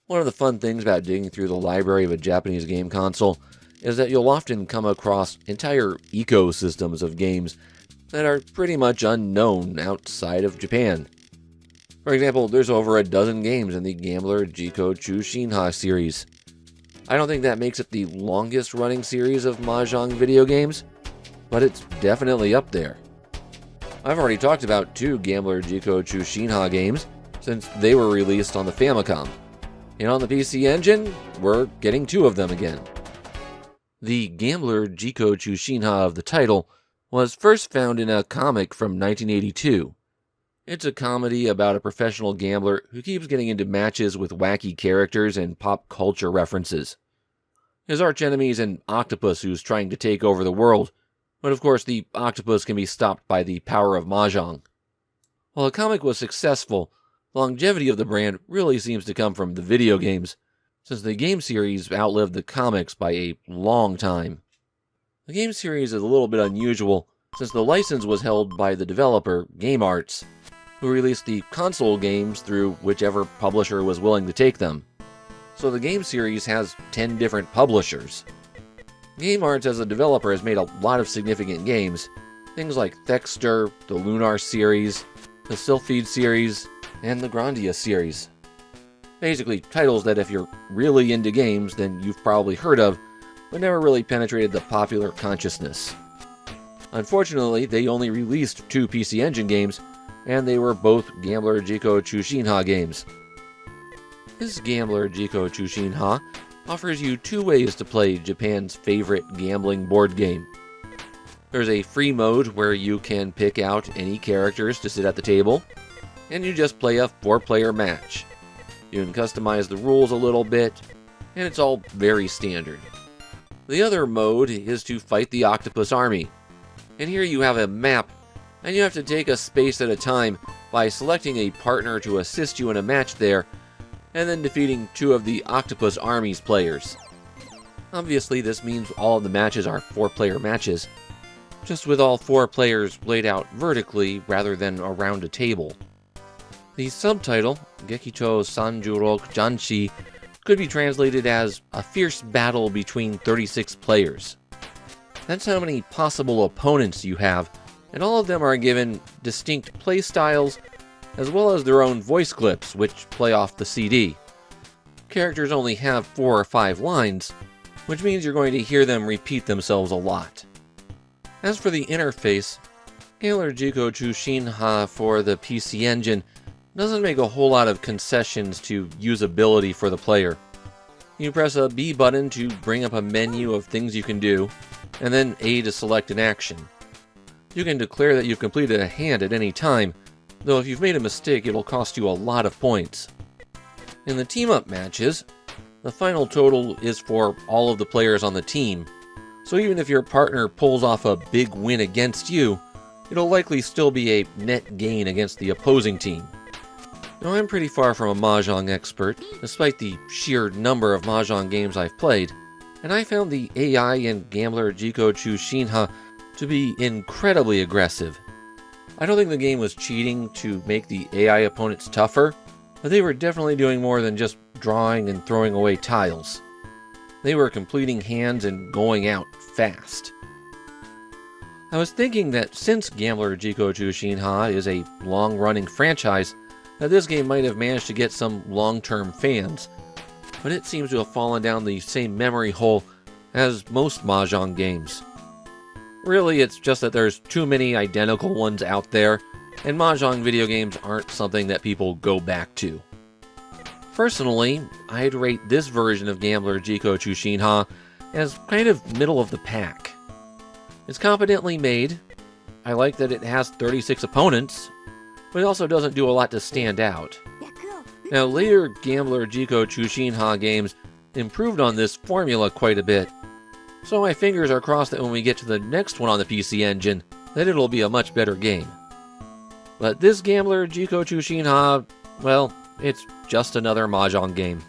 One of the fun things about digging through the library of a Japanese game console is that you'll often come across entire ecosystems of games that are pretty much unknown outside of Japan. For example, there's over a dozen games in the Gambler Jiko Chuushinha series. I don't think that makes it the longest running series of mahjong video games, but it's definitely up there. I've already talked about 2 Gambler Jiko Chuushinha games since they were released on the Famicom, and on the PC Engine, we're getting 2 of them again. The Gambler Jiko Chuushinha of the title was first found in a comic from 1982. It's a comedy about a professional gambler who keeps getting into matches with wacky characters and pop culture references. His archenemy is an octopus who's trying to take over the world, but of course the octopus can be stopped by the power of mahjong. While the comic was successful, the longevity of the brand really seems to come from the video games, since the game series outlived the comics by a long time. The game series is a little bit unusual, since the license was held by the developer, Game Arts, who released the console games through whichever publisher was willing to take them. So the game series has 10 different publishers. Game Arts as a developer has made a lot of significant games, things like Thexter, the Lunar series, the Sylphid series, and the Grandia series. Basically, titles that if you're really into games, then you've probably heard of, but never really penetrated the popular consciousness. Unfortunately, they only released 2 PC Engine games, and they were both Gambler Jiko Chuushinha games. This Gambler Jiko Chuushinha offers you 2 ways to play Japan's favorite gambling board game. There's a free mode where you can pick out any characters to sit at the table, and you just play a 4-player match. You can customize the rules a little bit, and it's all very standard. The other mode is to fight the octopus army, and here you have a map, and you have to take a space at a time by selecting a partner to assist you in a match there, and then defeating 2 of the octopus army's players. Obviously, this means all of the matches are 4-player matches, just with all 4 players laid out vertically rather than around a table. The subtitle, Gekitou 36 Janshi, could be translated as a fierce battle between 36 players. That's how many possible opponents you have, and all of them are given distinct play styles, as well as their own voice clips, which play off the CD. Characters only have 4 or 5 lines, which means you're going to hear them repeat themselves a lot. As for the interface, Gambler Jiko Chuushinha for the PC Engine doesn't make a whole lot of concessions to usability for the player. You press a B button to bring up a menu of things you can do, and then A to select an action. You can declare that you've completed a hand at any time, though if you've made a mistake it'll cost you a lot of points. In the team-up matches, the final total is for all of the players on the team, so even if your partner pulls off a big win against you, it'll likely still be a net gain against the opposing team. Now, I'm pretty far from a mahjong expert, despite the sheer number of mahjong games I've played, and I found the AI in Gambler Jiko Chuushinha to be incredibly aggressive. I don't think the game was cheating to make the AI opponents tougher, but they were definitely doing more than just drawing and throwing away tiles. They were completing hands and going out fast. I was thinking that since Gambler Jiko Chuushinha is a long-running franchise, that this game might have managed to get some long-term fans, but it seems to have fallen down the same memory hole as most mahjong games. Really, it's just that there's too many identical ones out there, and mahjong video games aren't something that people go back to. Personally, I'd rate this version of Gambler Jiko Chuushinha as kind of middle of the pack. It's competently made. I like that it has 36 opponents, but it also doesn't do a lot to stand out. Now, later Gambler Jiko Chuushinha games improved on this formula quite a bit, so my fingers are crossed that when we get to the next one on the PC Engine, that it'll be a much better game. But this Gambler Jiko Chuushinha, well, it's just another mahjong game.